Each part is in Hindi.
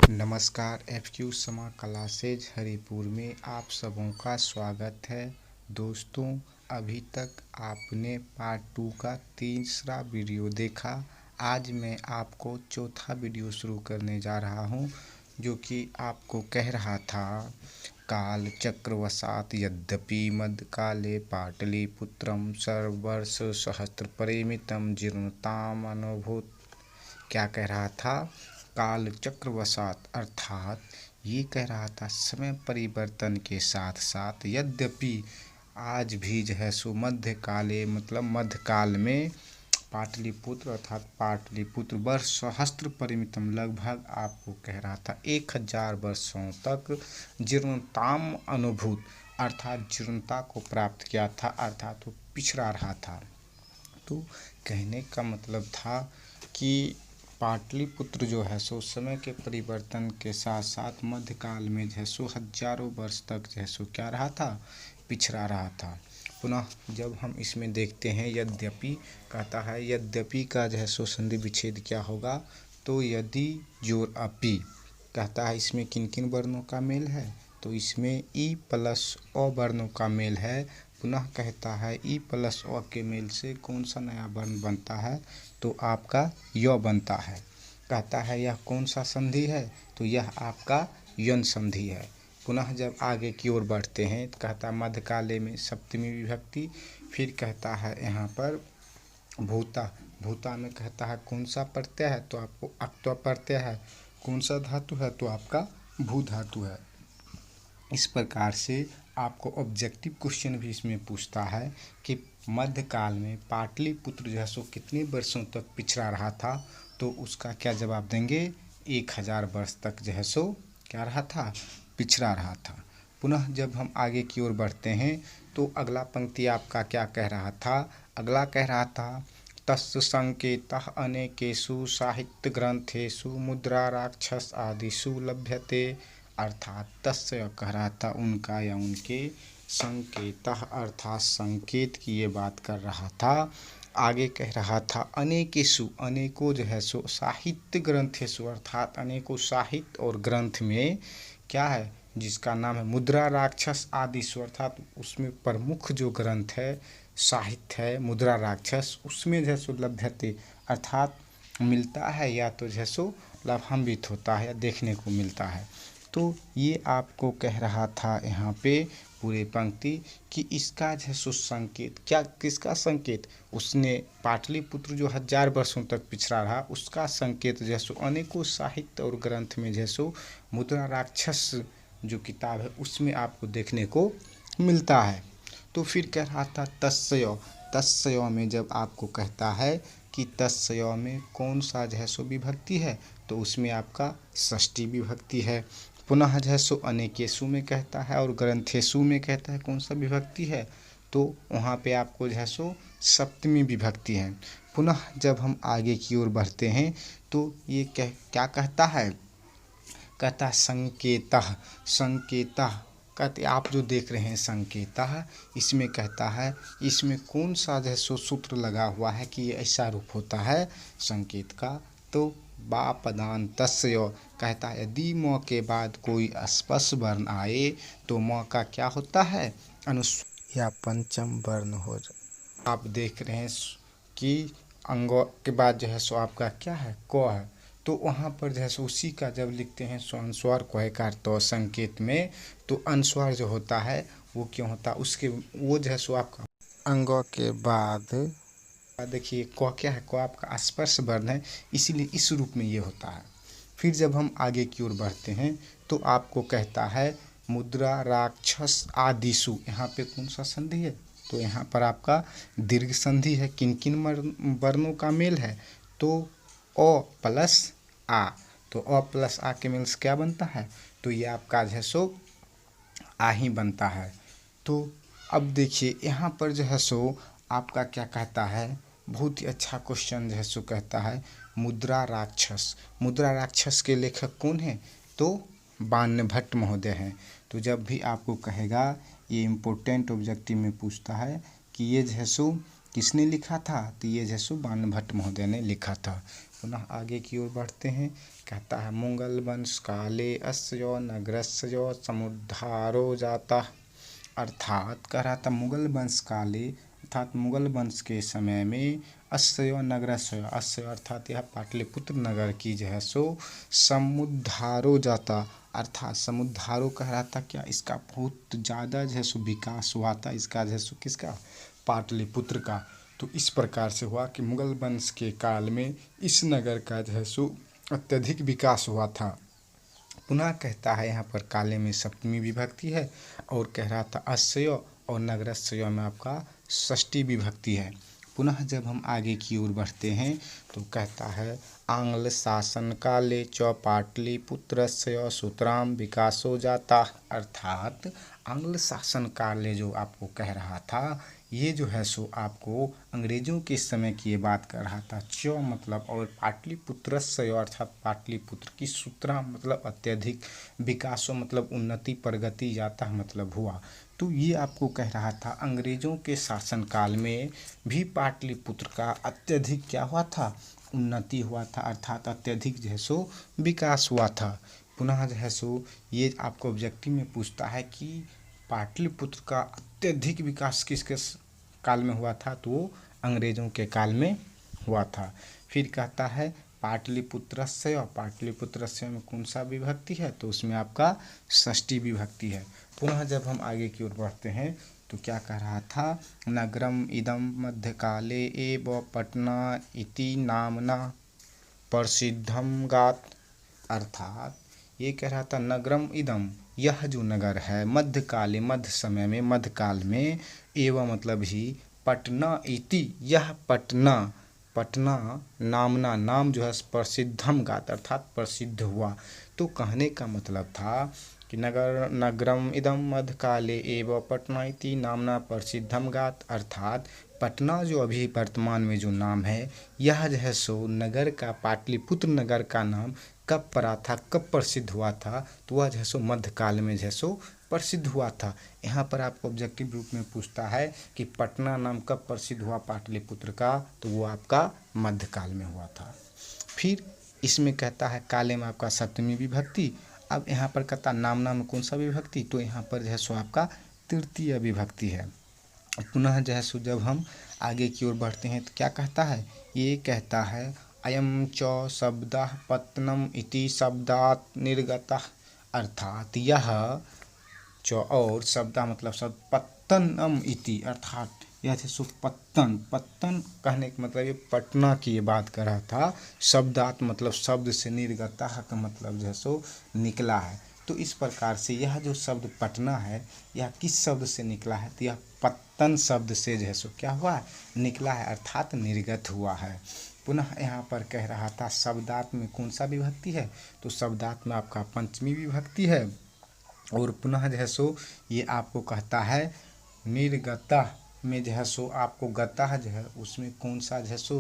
नमस्कार। FQ समा क्लासेज हरिपुर में आप सबों का स्वागत है। दोस्तों, अभी तक आपने पार्ट 2 का तीसरा वीडियो देखा। आज मैं आपको चौथा वीडियो शुरू करने जा रहा हूं, जो कि आपको कह रहा था काल चक्रवशात यद्यपि मध्यकाले पाटलिपुत्रं सर्ववर्ष सहस्त्र परिमितं जीर्णताम अनुभूत। क्या कह रहा था? काल चक्रवशात अर्थात ये कह रहा था समय परिवर्तन के साथ साथ यद्यपि आज भी जो है सो मध्यकाले मतलब मध्यकाल में पाटलिपुत्र अर्थात पाटलिपुत्र वर्ष सहस्त्र परिमितम लगभग आपको कह रहा था 1000 वर्षों तक जीर्णताम अनुभूत अर्थात जीर्णता को प्राप्त किया था, अर्थात वो पिछड़ा रहा था। तो कहने का मतलब था कि पाटलिपुत्र जो है सो समय के परिवर्तन के साथ साथ मध्यकाल में जो है सो हजारों वर्ष तक जो है सो क्या रहा था, पिछड़ा रहा था। पुनः जब हम इसमें देखते हैं यद्यपि कहता है, यद्यपि का जो है सो संधि विच्छेद क्या होगा, तो यदि जोर अपि कहता है इसमें किन किन वर्णों का मेल है, तो इसमें ई प्लस अ वर्णों का मेल है। पुनः कहता है ई प्लस अ के मेल से कौन सा नया वर्ण बनता है, तो आपका य बनता है। कहता है यह कौन सा संधि है, तो यह आपका यन संधि है। पुनः जब आगे की ओर बढ़ते हैं तो कहता है मध्यकाले में सप्तमी विभक्ति। फिर कहता है यहाँ पर भूता, भूता में कहता है कौन सा प्रत्यय है, तो आपको अक्त्वा प्रत्यय है। कौन सा धातु है, तो आपका भू धातु है। इस प्रकार से आपको ऑब्जेक्टिव क्वेश्चन भी इसमें पूछता है कि मध्यकाल में पाटलिपुत्र जो है सो कितने वर्षों तक पिछड़ा रहा था, तो उसका क्या जवाब देंगे? 1000 वर्ष तक जो है सो क्या रहा था, पिछड़ा रहा था। पुनः जब हम आगे की ओर बढ़ते हैं तो अगला पंक्ति आपका क्या कह रहा था? अगला कह रहा था तस्य संकेतः अनेकेषु साहित्य ग्रंथेषु मुद्रा राक्षस आदिषु लभ्यते। अर्थात तस्य कह रहा था उनका या उनके, संकेतः अर्थात संकेत की ये बात कर रहा था। आगे कह रहा था अनेकेषु, अनेकों जो है सो साहित्य ग्रंथेषु अर्थात अनेकों साहित्य और ग्रंथ में क्या है, जिसका नाम है मुद्रा राक्षस आदिषु अर्थात उसमें प्रमुख जो ग्रंथ है साहित्य है मुद्रा राक्षस, उसमें जो है सो लभ्यते अर्थात मिलता है या तो जो है सो लाभान्वित होता है या देखने को मिलता है। तो ये आपको कह रहा था यहाँ पे पूरे पंक्ति कि इसका जो है सो संकेत क्या, किसका संकेत? उसने पाटलिपुत्र जो 1000 वर्षों तक पिछड़ा रहा उसका संकेत जो है सो अनेकों साहित्य और ग्रंथ में जो है सो मुद्रा राक्षस जो किताब है उसमें आपको देखने को मिलता है। तो फिर कह रहा था तस्य, तस्य में जब आपको कहता है कि तस्य में कौन सा जो है सो विभक्ति है, तो उसमें आपका षष्ठी विभक्ति है। पुनः जो है सो अनेकेषु में कहता है और ग्रंथेषु में कहता है कौन सा विभक्ति है, तो वहाँ पे आपको जो है सो सप्तमी विभक्ति है। पुनः जब हम आगे की ओर बढ़ते हैं तो ये क्या कहता है? कहता है संकेतः, संकेतः कहते आप जो देख रहे हैं संकेतः, इसमें कहता है इसमें कौन सा जो है सो सूत्र लगा हुआ है कि ये ऐसा रूप होता है संकेत का, तो बा पदान्तस्य कहता है यदि म के बाद कोई स्पर्श वर्ण आए तो म का क्या होता है, अनुस्वार या पंचम वर्ण हो जाए। आप देख रहे हैं कि अंग के बाद जो है सो आपका क्या है, क है, तो वहाँ पर जो है सो उसी का जब लिखते हैं सो अनुस्वार को है कार तो संकेत में, तो अनुस्वार जो होता है वो क्यों होता है, उसके वो जो है सो आपका अंग के बाद देखिए क क्या है, क आपका स्पर्श वर्ण है, इसीलिए इस रूप में ये होता है। फिर जब हम आगे की ओर बढ़ते हैं तो आपको कहता है मुद्रा राक्षस आदिषु, यहाँ पे कौन सा संधि है, तो यहाँ पर आपका दीर्घ संधि है। किन किन वर्णों का मेल है, तो अ प्लस आ, तो अ प्लस आ के मेल से क्या बनता है, तो ये आपका जो है सो आ ही बनता है। तो अब देखिए यहाँ पर जो है सो आपका क्या कहता है, बहुत ही अच्छा क्वेश्चन जो है सो कहता है मुद्रा राक्षस, मुद्रा राक्षस के लेखक कौन है, तो बाण भट्ट महोदय हैं। तो जब भी आपको कहेगा ये इम्पोर्टेंट ऑब्जेक्टिव में पूछता है कि ये जो है सो किसने लिखा था, तो ये जो है सो बाण भट्ट महोदय ने लिखा था। पुनः आगे की ओर बढ़ते हैं। कहता है मुगल वंश काले अस्य नगरस्य समुद्धारो जाता। अर्थात कह रहा था मुगल वंश काले अर्थात मुगल वंश के समय में अस्य नगरस्य अस्य अर्थात यह पाटलिपुत्र नगर की जो है सो समुद्धारो जाता। अर्थात समुद्धारो कह रहा था क्या इसका बहुत ज़्यादा जो है सो विकास हुआ था, इसका जो है सो किसका, पाटलिपुत्र का। तो इस प्रकार से हुआ कि मुगल वंश के काल में इस नगर का जो है सो अत्यधिक विकास हुआ था। पुनः कहता है यहाँ पर काले में सप्तमी विभक्ति है और कह रहा था अस्य और नगरस्य में आपका षष्ठी विभक्ति है। पुनः जब हम आगे की ओर बढ़ते हैं तो कहता है आंग्ल शासन काले च पाटलिपुत्रस्य सुतराम विकासो जाता। अर्थात आंग्ल शासन काले जो आपको कह रहा था ये जो है सो आपको अंग्रेजों के समय की ये बात कर रहा था। च मतलब और पाटलिपुत्रस्य अर्थात पाटलिपुत्र की सूत्रा मतलब अत्यधिक विकासो मतलब उन्नति प्रगति जाता मतलब हुआ। तो ये आपको कह रहा था अंग्रेजों के शासनकाल में भी पाटलिपुत्र का अत्यधिक क्या हुआ था, उन्नति हुआ था अर्थात अत्यधिक जो है सो विकास हुआ था। पुनः जो है सो ये आपको ऑब्जेक्टिव में पूछता है कि पाटलिपुत्र का अत्यधिक विकास किसके काल में हुआ था, तो वो अंग्रेजों के काल में हुआ था। फिर कहता है पाटलिपुत्रस्य और पाटलिपुत्रस्य में कौन सा विभक्ति है, तो उसमें आपका षष्ठी विभक्ति है। पुनः जब हम आगे की ओर बढ़ते हैं तो क्या कह रहा था, नगरम इदम मध्यकाले एव पटना इति नामना प्रसिद्धम गात। अर्थात ये कह रहा था नगरम इदम यह जो नगर है मध्यकाले मध्य समय में मध्यकाल में एवं मतलब ही पटना इति यह पटना पटना नामना नाम जो है प्रसिद्धम गात अर्थात प्रसिद्ध हुआ। तो कहने का मतलब था कि नगरम इदम मध्यकाले एवं पटना इति नामना प्रसिद्धम गात। अर्थात पटना जो अभी वर्तमान में जो नाम है यह जो है सो नगर का पाटलिपुत्र नगर का नाम कब पड़ा था, कब प्रसिद्ध हुआ था, तो वह जो है सो मध्यकाल में जो है सो प्रसिद्ध हुआ था। यहाँ पर आपको ऑब्जेक्टिव रूप में पूछता है कि पटना नाम कब प्रसिद्ध हुआ पाटलिपुत्र का, तो वो आपका मध्यकाल में हुआ था। फिर इसमें कहता है काले में आपका सप्तमी विभक्ति। अब यहाँ पर कहता नामना में कौन सा विभक्ति, तो यहाँ पर जो है सो आपका तृतीय विभक्ति है। पुनः जो है सो जब हम आगे की ओर बढ़ते हैं तो क्या कहता है, ये कहता है अयम च शब्दः पत्तनम इति शब्दात निर्गतः। अर्थात यह च और शब्दा मतलब शब्द पत्तनम इति अर्थात यह थे सो पत्तन पत्तन कहने का मतलब ये पटना की ये बात कर रहा था। शब्दात मतलब शब्द से निर्गता का मतलब जो है सो निकला है। तो इस प्रकार से यह जो शब्द पटना है यह किस शब्द से निकला है, तो यह पत्तन शब्द से जो है सो क्या हुआ है, निकला है अर्थात निर्गत हुआ है। पुनः यहाँ पर कह रहा था शब्दात में कौन सा विभक्ति है, तो शब्दात में आपका पंचमी विभक्ति है। और पुनः जो है सो ये आपको कहता है निर्गता में जो है सो आपको गता जो है उसमें कौन सा जो है सो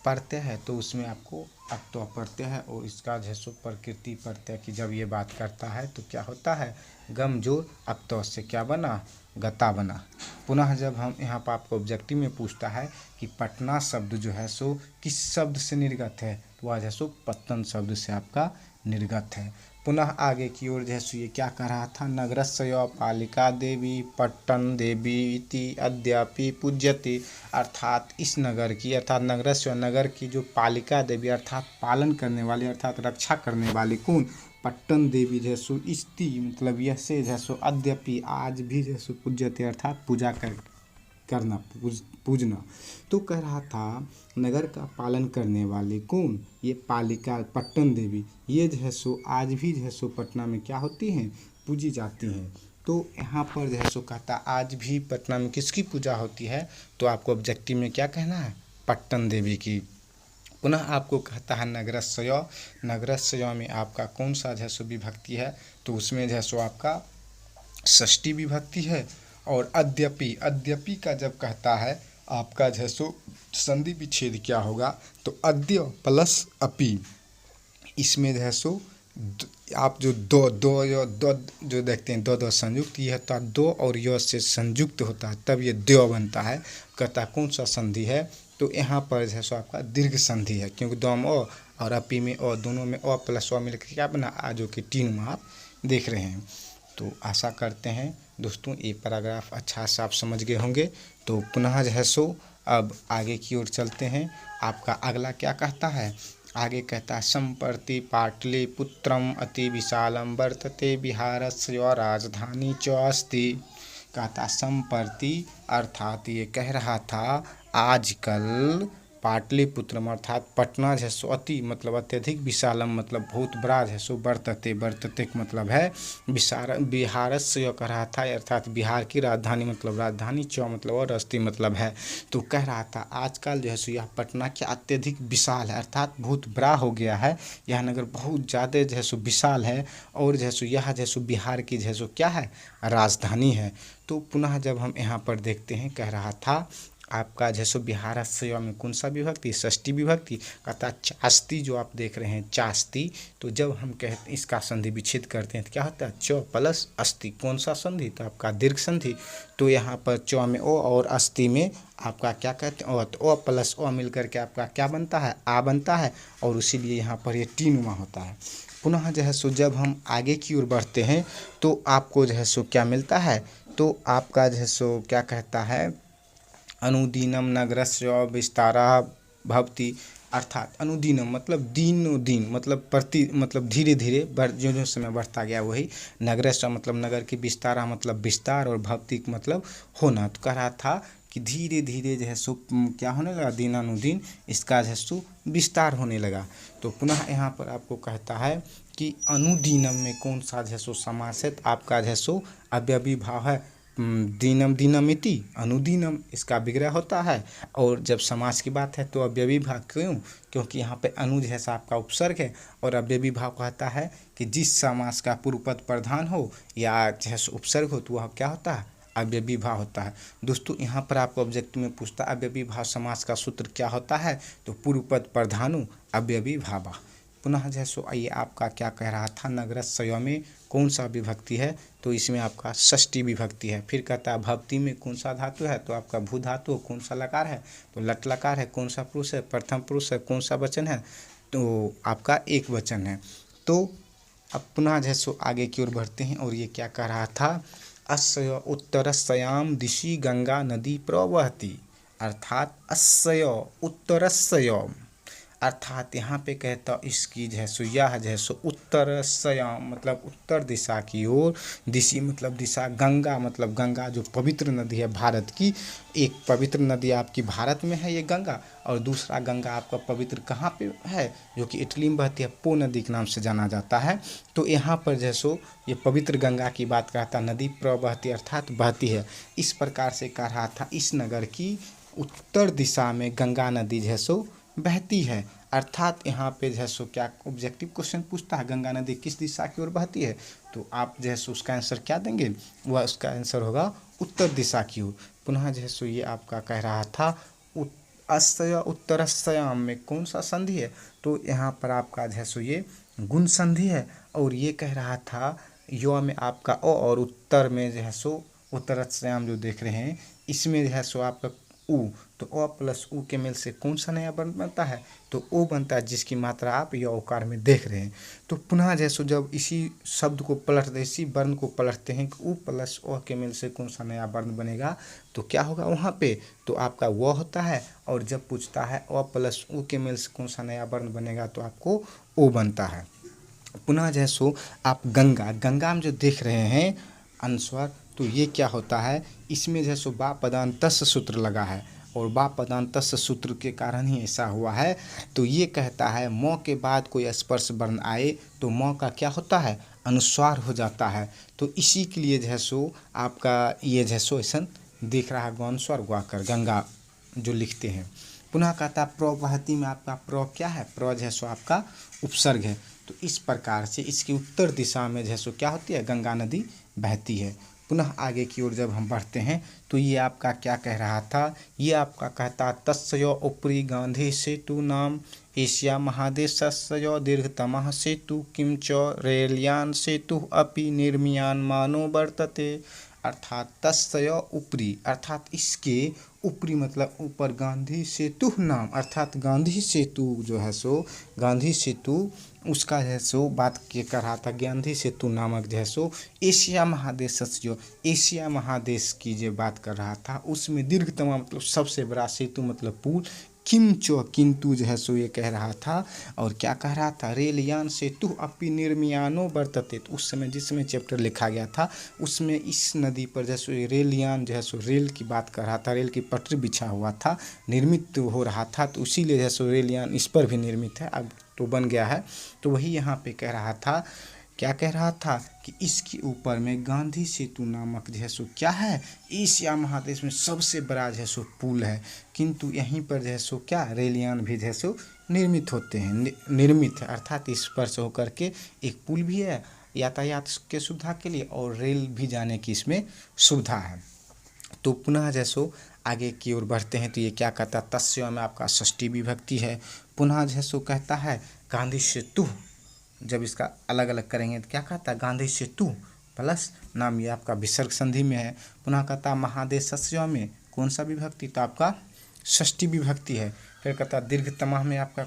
प्रत्यय है, तो उसमें आपको अक्तः प्रत्यय है और इसका जो है सो प्रकृति प्रत्यय की जब ये बात करता है तो क्या होता है गम जोड़ अक्तः से क्या बना, गता बना। पुनः जब हम यहाँ पर आपको ऑब्जेक्टिव में पूछता है कि पटना शब्द जो है सो किस शब्द से निर्गत है, तो वह जो है सो पत्तन शब्द से आपका निर्गत है। पुनः आगे की ओर जो है सो ये क्या कह रहा था, नगरस्य पालिका देवी पट्टन देवी इति अद्यापि पूज्यते। अर्थात इस नगर की अर्थात नगरस्य नगर की जो पालिका देवी अर्थात पालन करने वाली अर्थात रक्षा करने वाली कौन, पट्टन देवी जो है सो इस्ति मतलब यह से जो है सो अद्यापि आज भी जो है सो पूज्यते अर्थात पूजा करना पूजना। तो कह रहा था नगर का पालन करने वाले कौन, ये पालिका पट्टन देवी ये जो है सो आज भी जो है सो पटना में क्या होती हैं, पूजी जाती हैं। तो यहाँ पर जो है सो कहता आज भी पटना में किसकी पूजा होती है, तो आपको ऑब्जेक्टिव में क्या कहना है, पट्टन देवी की। पुनः आपको कहता है नगरस्य नगरस्य में आपका कौन सा जो है सो विभक्ति है, तो उसमें जो है सो आपका षष्ठी विभक्ति है। और अद्यपि अद्यपि का जब कहता है आपका जो है सो संधि विच्छेद क्या होगा, तो अद्य प्लस अपि इसमें जो है सो आप जो दो जो देखते हैं दो संयुक्त ये होता है दो और य से संयुक्त होता है तब ये द्यो बनता है। कहता है कौन सा संधि है, तो यहाँ पर जो है सो आपका दीर्घ संधि है क्योंकि दम और अपी में अ, दोनों में अ प्लस अ मिलकर क्या बना आ, जो कि टीनुमा आप देख रहे हैं। तो आशा करते हैं दोस्तों ये पैराग्राफ अच्छा से आप समझ गए होंगे। तो पुनः जो है सो अब आगे की ओर चलते हैं। आपका अगला क्या कहता है, आगे कहता है सम्प्रति पाटलिपुत्रम अति विशालम वर्तते बिहारस्य राजधानी च अस्ति। कहता सम्प्रति अर्थात ये कह रहा था आजकल पाटलिपुत्रम अर्थात पटना जो है सो अति मतलब अत्यधिक विशालम मतलब बहुत बड़ा जो है सो वर्तते वर्तते का मतलब है विशाल बिहारस्य यह कह रहा था अर्थात बिहार की राजधानी मतलब राजधानी च मतलब और अस्ति मतलब है। तो कह रहा था आजकल जो है सो यह पटना क्या अत्यधिक विशाल है अर्थात बहुत बड़ा हो गया है, यह नगर बहुत ज़्यादा जो है सो विशाल है और जो है सो यह जो है सो बिहार की जो है सो क्या है राजधानी है। तो पुनः जब हम यहाँ पर देखते हैं कह रहा था आपका जैसो बिहारस्य में कौन सा विभक्ति, षष्ठी विभक्ति। कहता चास्ती जो आप देख रहे हैं चास्ती, तो जब हम कहते इसका संधि विच्छेद करते हैं तो क्या होता है च प्लस अस्ति, कौन सा संधि तो आपका दीर्घ संधि। तो यहाँ पर च में ओ और अस्ति में आपका क्या कहते हैं ओ प्लस ओ मिलकर के आपका क्या बनता है आ बनता है और इसीलिए यहाँ पर ये टीनुमा होता है। पुनः जो है सो जब हम आगे की ओर बढ़ते हैं तो आपको जो है सो क्या मिलता है, तो आपका जो है सो क्या कहता है अनुदीनम नगरस्य विस्तारः भवति। अर्थात अनुदीनम मतलब दिनों दिन मतलब प्रति मतलब धीरे धीरे जो जो समय बढ़ता गया वही नगरस्य मतलब नगर की विस्तारा मतलब विस्तार और भवति मतलब होना। तो कह रहा था कि धीरे धीरे जो है सो क्या होने लगा दिनानुदिन इसका जो है सो विस्तार होने लगा। तो पुनः यहाँ पर आपको कहता है कि अनुदीनम में कौन सा जो है सो समास है, आपका जो है सो अव्ययी भाव है दीनम दीनमिति अनुदीनम इसका विग्रह होता है। और जब समास की बात है तो अव्ययी भाव क्यों, क्योंकि यहाँ पे अनु जैसा आपका उपसर्ग है और अव्ययी भाव कहता है कि जिस समास का पूर्व पद प्रधान हो या जैसे उपसर्ग हो तो वह क्या होता है अव्ययी भाव होता है। दोस्तों यहाँ पर आपको ऑब्जेक्टिव में पूछता है अव्ययी भाव समास का सूत्र क्या होता है, तो पूर्व पद प्रधानु अव्ययी भावा। पुनः जैसो ये आपका क्या कह रहा था नगरस्य में कौन सा विभक्ति है, तो इसमें आपका षष्ठी विभक्ति है। फिर कहता है भक्ति में कौन सा धातु है, तो आपका भू धातु कौन सा लकार है, तो लट लकार है। कौन सा पुरुष है, प्रथम पुरुष है। कौन सा वचन है, तो आपका एक वचन है। तो अब पुनः जैसो आगे की ओर बढ़ते हैं और ये क्या कह रहा था अस्य उत्तरस्याम दिशि गंगा नदी प्रवहति। अर्थात अस्य उत्तरस्य अर्थात यहाँ पे कहता इसकी जैसो यह जैसो उत्तर सयाम मतलब उत्तर दिशा की ओर, दिशि मतलब दिशा, गंगा मतलब गंगा जो पवित्र नदी है भारत की। एक पवित्र नदी आपकी भारत में है ये गंगा, और दूसरा गंगा आपका पवित्र कहाँ पे है, जो कि इटली में बहती है, पो नदी के नाम से जाना जाता है। तो यहाँ पर जैसो ये पवित्र गंगा की बात करता नदी प्रवहती अर्थात बहती है। इस प्रकार से कह रहा था इस नगर की उत्तर दिशा में गंगा नदी जैसो बहती है। अर्थात यहाँ पे जो है सो क्या ऑब्जेक्टिव क्वेश्चन पूछता है गंगा नदी किस दिशा की ओर बहती है, तो आप जो है सो उसका आंसर क्या देंगे, वह उसका आंसर होगा उत्तर दिशा की ओर। पुनः जो है सो ये आपका कह रहा था अस्य उत्तरस्याम में कौन सा संधि है, तो यहाँ पर आपका जो है सो ये गुण संधि है। और ये कह रहा था यो में आपका ओ और उत्तर में जो है सो उत्तरस्याम जो देख रहे हैं इसमें जो है सो आपका उ, तो अ प्लस उ के मेल से कौन सा नया वर्ण बनता है, तो ओ बनता है जिसकी मात्रा आप यह औकार में देख रहे हैं। तो पुनः जैसो जब इसी शब्द को पलटते इसी वर्ण को पलटते हैं कि उ प्लस ओ के मेल से कौन सा नया वर्ण बनेगा, तो क्या होगा वहाँ पे, तो आपका व होता है। और जब पूछता है अ प्लस उ के मेल से कौन सा नया वर्ण बनेगा, तो आपको ओ बनता है। पुनः जैसो आप गंगा में जो देख रहे हैं अनुस्वार, तो ये क्या होता है इसमें जैसो बा पदांतस्य सूत्र लगा है और बा पदांतस्य सूत्र के कारण ही ऐसा हुआ है। तो ये कहता है म के बाद कोई स्पर्श वर्ण आए तो म का क्या होता है अनुस्वार हो जाता है। तो इसी के लिए जैसो आपका ये जैसो ऐसा दिख रहा है अनुस्वार गुआकर गंगा जो लिखते हैं। पुनः कहता प्रवहति में आपका प्र क्या है, प्र जैसो आपका उपसर्ग है। तो इस प्रकार से इसकी उत्तर दिशा में जैसो क्या होती है गंगा नदी बहती है। पुनः आगे की ओर जब हम बढ़ते हैं तो ये आपका क्या कह रहा था, ये आपका कहता तस्य उपरि गांधी सेतु नाम एशिया महादेशस्य दीर्घतमः सेतु किंच रेलयान सेतु अपि निर्मीयमानो वर्तते। अर्थात तस्य ऊपरी अर्थात इसके ऊपरी मतलब ऊपर गांधी सेतु नाम अर्थात गांधी सेतु जो है सो गांधी सेतु उसका है सो बात के कर रहा था। गांधी सेतु नामक जो है सो एशिया महादेश जो एशिया महादेश की जो बात कर रहा था उसमें दीर्घतम मतलब सबसे बड़ा सेतु मतलब पुल किंचो किंतु जो है सो ये कह रहा था। और क्या कह रहा था, रेलयान सेतु अपि निर्मियानो वर्तते। तो उस समय जिस समय चैप्टर लिखा गया था उसमें इस नदी पर जैसे रेलयान जो है सो रेल की बात कर रहा था, रेल की पटरी बिछा हुआ था, निर्मित हो रहा था, तो इसीलिए जो है सो रेलयान इस पर भी निर्मित है, अब तो बन गया है। तो वही यहाँ पे कह रहा था, क्या कह रहा था कि इसके ऊपर में गांधी सेतु नामक जो है सो क्या है, एशिया महादेश में सबसे बड़ा जो है सो पुल है। किंतु यहीं पर जो है सो क्या रेलयान भी जो है सो निर्मित होते हैं, निर्मित है अर्थात इस पर से होकर के एक पुल भी है यातायात के सुविधा के लिए और रेल भी जाने की इसमें सुविधा है। तो पुनः जैसो आगे की ओर बढ़ते हैं तो ये क्या कहता है, तस्य में आपका षष्ठी विभक्ति है। पुनः जैसो कहता है गांधी सेतु, जब इसका अलग अलग करेंगे तो क्या कहता है, गांधी सेतु प्लस नाम, ये आपका विसर्ग संधि में है। पुनः कहता है महादेशस्य में कौन सा विभक्ति, तो आपका षष्ठी विभक्ति है। फिर कहता है दीर्घतमः में आपका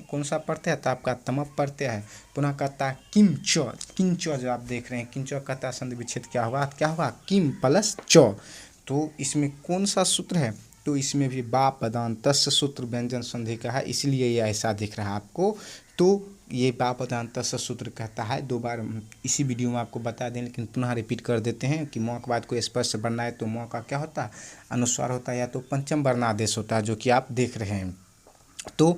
कौन सा प्रत्यय है, तो आपका तम प्रत्यय है। पुनः कहता है किंच, किंच जो आप देख रहे हैं किंच कहता है संधि विच्छेद क्या हुआ किम प्लस च। तो इसमें कौन सा सूत्र है, तो इसमें भी बा पदांत तस्य सूत्र व्यंजन संधि का है, इसलिए ये ऐसा दिख रहा है आपको। तो ये बा पदांत तस्य सूत्र कहता है, दो बार इसी वीडियो में आपको बता दें लेकिन पुनः रिपीट कर देते हैं कि मौ के बाद कोई स्पर्श बनना है तो मौ का क्या होता है, अनुस्वार होता है या तो पंचम वर्णादेश होता है, जो कि आप देख रहे हैं। तो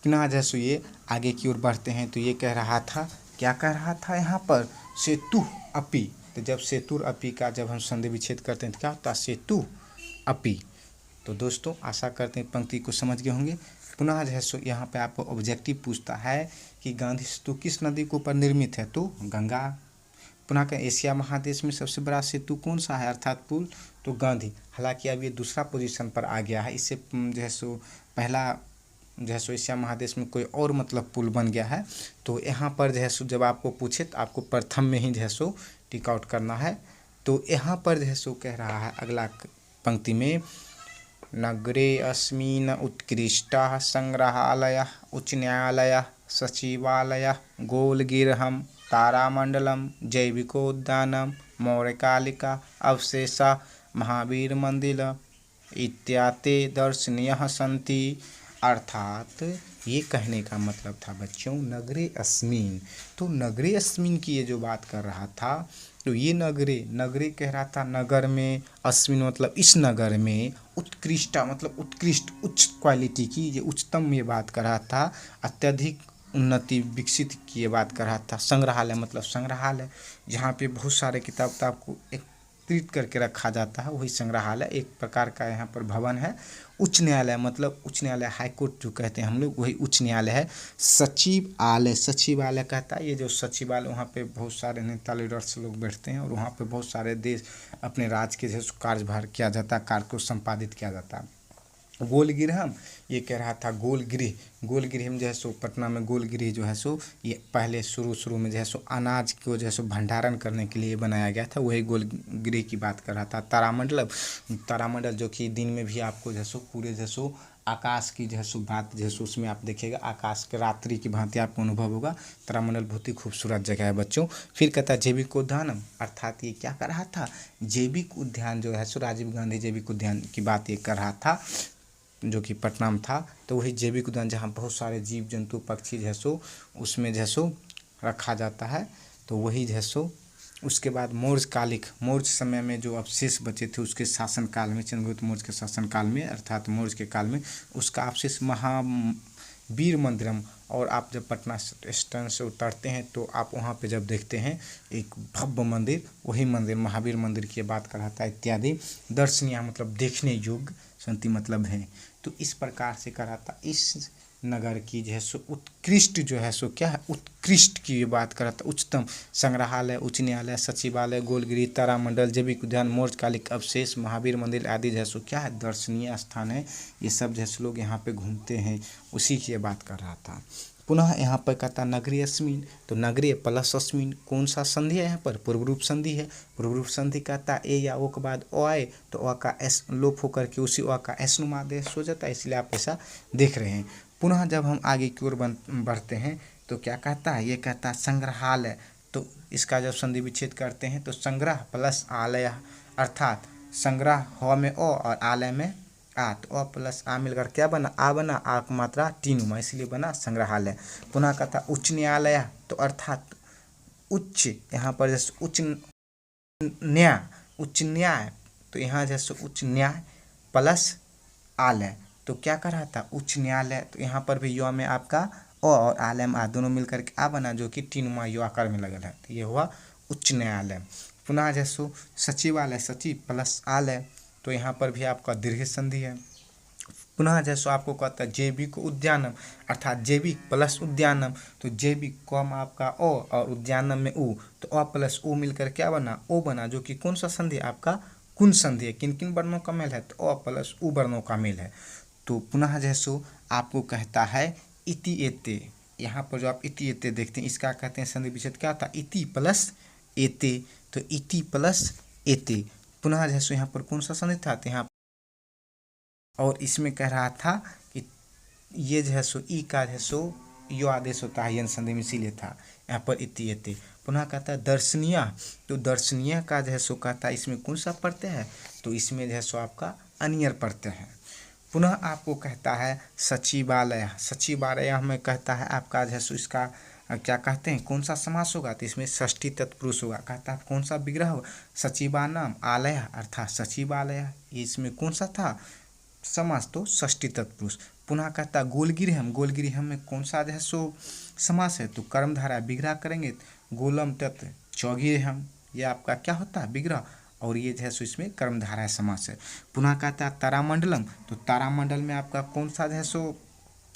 पुनः जैसे ये आगे की ओर बढ़ते हैं तो ये कह रहा था, क्या कह रहा था यहाँ पर, सेतु अपि। तो जब सेतुर अपि का जब हम संधि विच्छेद करते हैं तो क्या होता है, सेतु अपि। तो दोस्तों आशा करते हैं पंक्ति को समझ गए होंगे। पुनः जो है सो यहाँ पे आपको ऑब्जेक्टिव पूछता है कि गांधी सेतु किस नदी के ऊपर निर्मित है, तो गंगा। पुनः का एशिया महादेश में सबसे बड़ा सेतु कौन सा है अर्थात पुल, तो गांधी। हालांकि अब ये दूसरा पोजीशन पर आ गया है, इससे जो है सो पहला जो है सो एशिया महादेश में कोई और मतलब पुल बन गया है। तो यहाँ पर जो है सो जब आपको पूछे तो आपको प्रथम में ही जो है सो टिक आउट करना है। तो यहाँ पर जो है सो कह रहा है अगला पंक्ति में, नगरे अस्मिन् उत्कृष्टः संग्रहालयः उच्च न्यायालयः सचिवालयः गोलगिरहं तारामंडलम जैविकोद्यानम मौर्यकालिका अवशेषा महावीर मंदिर इत्यादि दर्शनीय सन्ति। अर्थात ये कहने का मतलब था बच्चों, नगरे अस्मिन, तो नगरे अस्मिन की ये जो बात कर रहा था, तो ये नगरे कह रहा था नगर में, अस्मिन मतलब इस नगर में, उत्कृष्ट मतलब उत्कृष्ट उच्च क्वालिटी की, ये उच्चतम ये बात कर रहा था, अत्यधिक उन्नति विकसित की ये बात कर रहा था। संग्रहालय मतलब संग्रहालय जहाँ पे बहुत सारे किताब को एकत्रित करके रखा जाता है, वही संग्रहालय एक प्रकार का यहाँ पर भवन है। उच्च न्यायालय मतलब उच्च न्यायालय, हाईकोर्ट जो कहते हैं हम लोग, वही उच्च न्यायालय है। सचिवालय कहता है, ये जो सचिवालय वहाँ पे बहुत सारे नेता लीडर्स लोग बैठते हैं और वहाँ पे बहुत सारे देश अपने राज्य के जैसे कार्यभार किया जाता है, कार्य को संपादित किया जाता है। गोलगिरहम ये कह रहा था गोलगिरह में जो है सो पटना में गोलगिरह जो है सो ये पहले शुरू में जो है सो अनाज को जो है सो भंडारण करने के लिए बनाया गया था, वही गोलगिरह की बात कर रहा था। तारामंडल जो कि दिन में भी आपको जो है सो पूरे जो है सो आकाश की जो है सो बात जो है सो उसमें आप देखिएगा आकाश के रात्रि की भांति आपको अनुभव होगा। तारामंडल बहुत ही खूबसूरत जगह है बच्चों। फिर कहता है जैविक उद्यानम, अर्थात ये क्या कर रहा था, जैविक उद्यान जो है सो राजीव गांधी जैविक उद्यान की बात ये कर रहा था जो कि पटना में था। तो वही जैविक उद्यान जहाँ बहुत सारे जीव जंतु पक्षी जो है सो उसमें जो है सो रखा जाता है, तो वही जो है सो। उसके बाद मौर्य समय में जो अवशेष बचे थे उसके शासनकाल में, चंद्रगुप्त मौर्य के शासनकाल में अर्थात मौर्य के काल में, उसका अवशेष महावीर मंदिरम। और आप जब पटना स्टेशन से उतरते हैं तो आप वहाँ पे जब देखते हैं एक भव्य मंदिर, वही मंदिर महावीर मंदिर की बात कर रहा था। इत्यादि दर्शनीय मतलब देखने योग्य, संति मतलब है। तो इस प्रकार से करा था, इस नगर की जो है सो उत्कृष्ट जो है सो क्या है, उत्कृष्ट की ये बात करा था, उच्चतम संग्रहालय, उच्च न्यायालय, सचिवालय, गोलगिरी, तारामंडल, जैविक उद्यान, मौर्यकालिक अवशेष, महावीर मंदिर आदि जो है सो क्या है, दर्शनीय स्थान है। ये सब जो है सो लोग यहाँ पे घूमते हैं, उसी की ये बात कर रहा था। पुनः यहाँ पर कहता नगरी अस्मिन, तो नगरी प्लस अस्मिन कौन सा संधि है यहाँ पर? पूर्व रूप संधि है। पूर्व रूप संधि कहता ए या ओ के बाद ओ आए तो ओ का एस लोप होकर के उसी ओ का एस नुमा आदेश हो जाता है, इसलिए आप ऐसा देख रहे हैं। पुनः जब हम आगे की ओर बढ़ते हैं तो क्या कहता है? ये कहता है संग्रहालय, तो इसका जब संधि विच्छेद करते हैं तो संग्रह प्लस आलय, अर्थात संग्रह ह में ओ और आलय में आ, तो अ प्लस आ मिलकर क्या बना? आ बना, आ की मात्रा टीनुमा, इसलिए बना संग्रहालय। पुनः कहता उच्च न्यायालय, तो अर्थात उच्च, यहाँ पर जैसे उच्च न्याय, तो यहाँ जैसे उच्च न्याय प्लस आलय, तो क्या कर रहा था? उच्च न्यायालय, तो यहाँ पर भी युवा में आपका अ और आलय में आ दोनों मिलकर के आ बना, जो कि टीनुमा युवा आकार में लगल है, तो ये हुआ उच्च न्यायालय। पुनः जैसो सचिवालय, सचिव प्लस आलय, तो यहाँ पर भी आपका दीर्घ संधि है। पुनः जैसो आपको कहता है जैविक उद्यानम, अर्थात जैविक प्लस उद्यानम, तो जैविक कम आपका ओ और उद्यानम में ऊ, तो अ प्लस ऊ मिलकर क्या बना? ओ बना, जो कि कौन सा संधि? आपका कुन संधि है। किन किन वर्णों का मेल है? तो अ प्लस ऊ वर्णों का मेल है। तो पुनः जैसो आपको कहता है इति एते, यहाँ पर जो आप इति एते देखते हैं इसका कहते हैं संधि विच्छेद क्या था? इति प्लस एते, तो इति प्लस एते। पुनः जैसो यहाँ पर कौन सा संधि था? तो यहाँ और इसमें कह रहा था कि ये जो है सो ई का जो है सो यो आदेश होता है यन संधि में, इसीलिए था यहाँ पर इति एते। पुनः कहता है दर्शनीय, तो दर्शनीय का जो है सो कहता है इसमें कौन सा पढ़ते हैं? तो इसमें जो है सो आपका अनियर पढ़ते हैं। पुनः आपको कहता है सचिवालय, सचिवालय में कहता है आपका जो है सो इसका क्या कहते हैं? कौन सा समास होगा? तो इसमें षष्ठी तत्पुरुष होगा। कहता है कौन सा विग्रह होगा? सचिवानाम आलय, अर्थात सचिवालय, ये इसमें कौन सा था समास? तो षष्ठी तत्पुरुष। पुनः कहता गोलगिरहम, गोलगिरहम में कौन सा जो है सो समास है? तो कर्मधारा विग्रह करेंगे, गोलम तत् चौगिरहम, ये आपका क्या होता है? विग्रह, और ये जो है सो इसमें कर्मधारा समास है। पुनः कहता है तारामंडलम, तो तारामंडल में आपका कौन सा जो है सो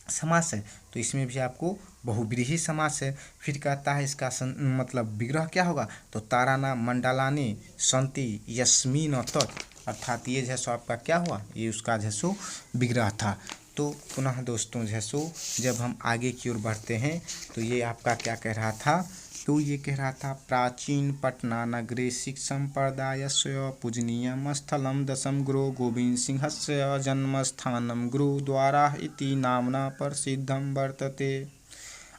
समास है? तो इसमें भी आपको बहुव्रीहि समास है। फिर कहता है इसका मतलब विग्रह क्या होगा? तो ताराना मंडलानी संति यस्मीन तत्, अर्थात ये जो है सो आपका क्या हुआ? ये उसका जो है सो विग्रह था। तो पुनः दोस्तों जो है सो जब हम आगे की ओर बढ़ते हैं तो ये आपका क्या कह रहा था? तो ये कह रहा था प्राचीन पटना नगरे सिख संप्रदायस्य पूजनीयम स्थलम दशम गुरु गोविंद सिंहस्य जन्मस्थानम गुरुद्वारा इति नामना प्रसिद्धम वर्तते,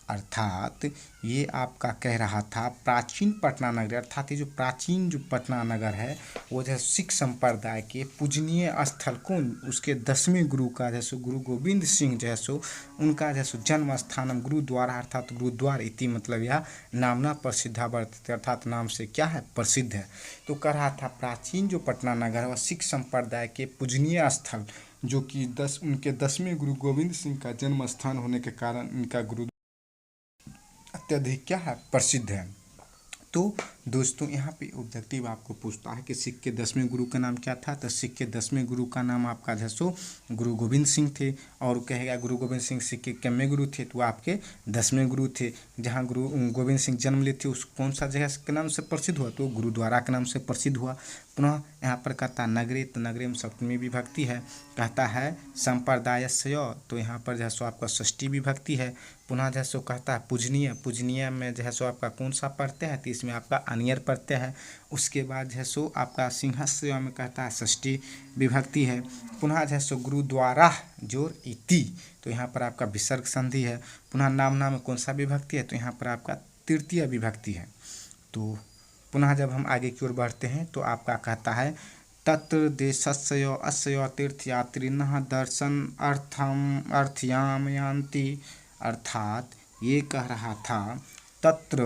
अर्थात ये आपका कह रहा था प्राचीन पटना नगर, अर्थात ये जो प्राचीन जो पटना नगर है वो जो है सिख संप्रदाय के पूजनीय स्थल कौन? उसके 10वें गुरु का जैसो गुरु गोविंद सिंह जैसो उनका जैसो जन्म स्थानम गुरुद्वारा, अर्थात गुरुद्वार इति मतलब यह नामना प्रसिद्धा वर्तते, अर्थात नाम से क्या है? प्रसिद्ध है। तो कह रहा था प्राचीन जो पटना नगर है वह सिख संप्रदाय के पूजनीय स्थल, जो कि उनके 10वें गुरु गोविंद सिंह का जन्म स्थान होने के कारण इनका गुरु अत्यधिक क्या है? प्रसिद्ध है। तो दोस्तों यहाँ पे ऑब्जेक्टिव आपको पूछता है कि सिख के 10वें गुरु का नाम क्या था? तो सिख के 10वें गुरु का नाम आपका जो सो गुरु गोविंद सिंह थे, और कहेगा गुरु गोविंद सिंह सिख के कितने गुरु थे? तो आपके 10वें गुरु थे। जहाँ गुरु गोविंद सिंह जन्म लिए थे उस कौन सा जगह के नाम से प्रसिद्ध हुआ? तो गुरुद्वारा के नाम से प्रसिद्ध हुआ। पुनः यहाँ पर कहता नगरी, तो नगरी में सप्तमी विभक्ति है। कहता है संप्रदायस्य, तो यहाँ पर जो है सो आपका षष्ठी विभक्ति है। पुनः जो है सो कहता है पूजनीय, पूजनीय में जो है सो आपका कौन सा पढ़ते हैं? तो इसमें आपका अनियर पढ़ते हैं। उसके बाद जो है सो आपका सिंहस्य में कहता है षष्ठी विभक्ति है। पुनः जो है सो गुरुद्वारा जोर इति, तो यहाँ पर आपका विसर्ग संधि है। पुनः नामना में कौन सा विभक्ति है? तो यहाँ पर आपका तृतीय विभक्ति है। तो पुनः जब हम आगे की ओर बढ़ते हैं तो आपका कहता है तत्र देशस्य अस्य तीर्थयात्रिनः दर्शन अर्थयाम यान्ति, अर्थात ये कह रहा था तत्र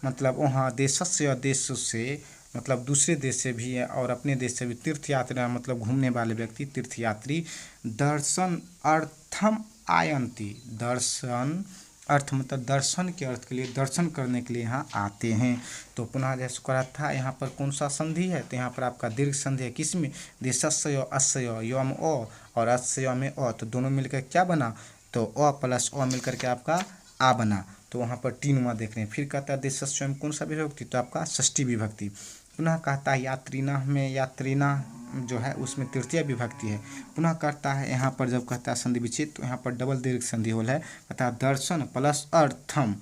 मतलब वहाँ देशस्य देश से मतलब दूसरे देश से भी है और अपने देश से भी तीर्थयात्री मतलब घूमने वाले व्यक्ति तीर्थयात्री दर्शन अर्थम आयन्ति, दर्शन अर्थ मतलब दर्शन के अर्थ के लिए दर्शन करने के लिए यहाँ आते हैं। तो पुनः जैसे कहा था यहाँ पर कौन सा संधि है? तो यहाँ पर आपका दीर्घ संधि है। किसमें? देशस्य अस्य यम ओ और अस्य में अ, तो दोनों मिलकर क्या बना? तो अ प्लस अ मिलकर के आपका आ बना। तो वहाँ पर टीनुमा देख रहे हैं। फिर कहता है देशस्य में कौन सा विभक्ति? तो आपका षष्ठी विभक्ति। पुनः कहता है यात्रिना में यात्रिना जो है उसमें तृतीय विभक्ति है। पुनः करता है यहाँ पर जब कहता है संधि विच्छेद तो यहाँ पर डबल दीर्घ संधि होल है, कहता है दर्शन प्लस अर्थम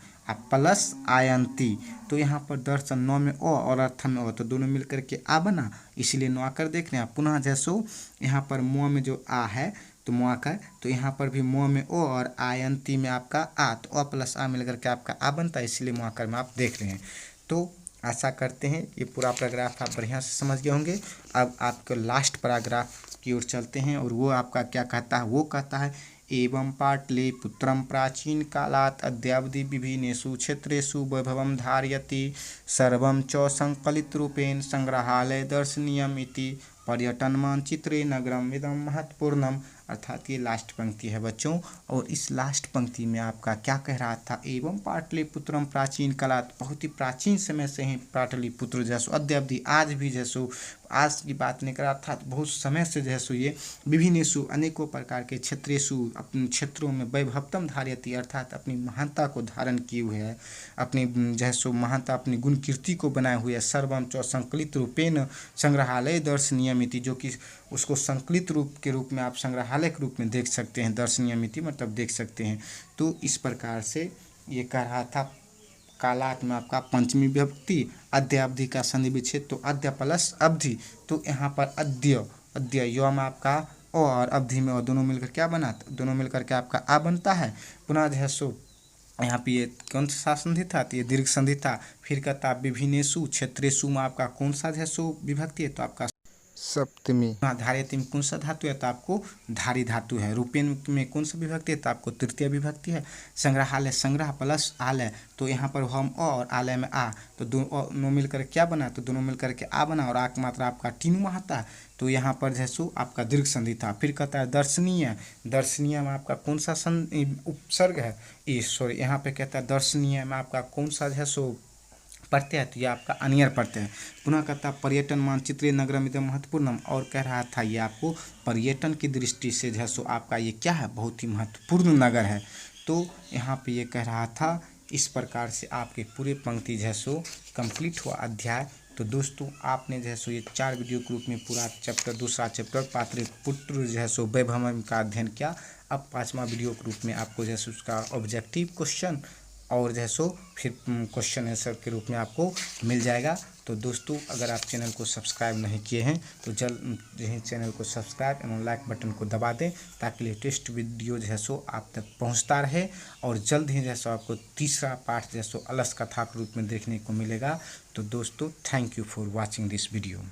प्लस आयंती। तो यहाँ पर दर्शन नौ में ओ और अर्थम में ओ, तो दोनों मिलकर के आ बना, इसलिए नौ आकर देख रहे हैं। पुनः जैसो यहाँ पर मोह में जो आ है तो मोह आकर, तो यहाँ पर भी मोह में ओ और आयंती में आपका आ, तो ओ प्लस आ मिलकर के आपका आ बनता है, इसलिए मोह आकर में आप देख रहे हैं। तो आशा करते हैं ये पूरा पैराग्राफ आप बढ़िया से समझ गए होंगे। अब आपको लास्ट पैराग्राफ की ओर चलते हैं और वो आपका क्या कहता है, वो कहता है एवं पाटलिपुत्रं प्राचीन कालात् अद्यावधि विभिन्नेषु क्षेत्रेषु वैभवं धारयति सर्वं च संकलितरूपेण संग्रहालय दर्शनीयम् इति पर्यटन मानचित्रे नगरम इदं महत्वपूर्णम। अर्थात ये लास्ट पंक्ति है बच्चों, और इस लास्ट पंक्ति में आपका क्या कह रहा था, एवं पाटलिपुत्रम प्राचीन कालात्, बहुत ही प्राचीन समय से ही पाटलिपुत्र जैसो अद्यावधि आज भी जैसो, आज की बात नहीं कर रहा था, बहुत समय से जैसो ये विभिन्नेषु अनेकों प्रकार के क्षेत्रेषु अपने क्षेत्रों में वैभवतम धारयति, अर्थात अपनी महानता को धारण किए हुए है, अपनी जैसो महानता अपनी गुण कीर्ति को बनाए हुए है। सर्वम च संकलित रूपेण संग्रहालय दर्शनीय मिति, जो कि उसको संकलित रूप के रूप में आप संग्रहालय के रूप में देख सकते हैं, दर्शनीय मिति मतलब देख सकते हैं। तो इस प्रकार से ये कह रहा था कालात में आपका पंचमी विभक्ति अद्यावधि का संधि विच्छेद, तो अद्य प्लस अवधि, तो यहाँ पर अद्य अद्य यो में आपका और अवधि में और दोनों मिलकर क्या बना, दोनों मिलकर के आपका आ बनता है। पुनः जो है सो यहाँ पे ये कौन सा संधि था, तो ये दीर्घ संधि था। फिर कहता विभिन्नेषु क्षेत्रेषु में आपका कौन सा जो है सो विभक्ति है, तो आपका सप्तमी। हाँ, धारयति में कौन सा धातु है, तो आपको धारी धातु है। रूपेण में कौन सा विभक्ति है, तो आपको तृतीय विभक्ति है। संग्रहालय संग्रह प्लस आलय, तो यहाँ पर हम और आलय में आ, तो दोनों मिलकर क्या बना, तो दोनों मिलकर के आ बना, और आ की मात्रा आपका टीनू में आता है, तो यहाँ पर जैसो आपका दीर्घ संधि था। फिर कहता है दर्शनीय, दर्शनीय में आपका कौन सा उपसर्ग है, सॉरी यहाँ पे कहता है दर्शनीय में आपका कौन सा है सो प्रत्यय है, तो ये आपका अनियर प्रत्यय है। पुनः कहता पर्यटन मानचित्रे नगरम इदं महत्वपूर्णम, और कह रहा था ये आपको पर्यटन की दृष्टि से जो है सो आपका ये क्या है, बहुत ही महत्वपूर्ण नगर है। तो यहाँ पे ये कह रहा था। इस प्रकार से आपके पूरे पंक्ति जो है सो कंप्लीट हुआ अध्याय। तो दोस्तों आपने जो है सो ये 4 वीडियो के रूप में पूरा चैप्टर, दूसरा चैप्टर पाटलिपुत्र जो है सो वैभवम का अध्ययन किया। अब 5वां वीडियो के रूप में आपको जो है सो उसका ऑब्जेक्टिव क्वेश्चन और जो है सो फिर क्वेश्चन आंसर के रूप में आपको मिल जाएगा। तो दोस्तों अगर आप चैनल को सब्सक्राइब नहीं किए हैं तो जल्द ही चैनल को सब्सक्राइब एवं लाइक बटन को दबा दें, ताकि लेटेस्ट वीडियो जो है सो आप तक पहुंचता रहे। और जल्द ही जो है सो आपको तीसरा पार्ट जो है सो अलस कथा के रूप में देखने को मिलेगा। तो दोस्तों thank you for watching this video.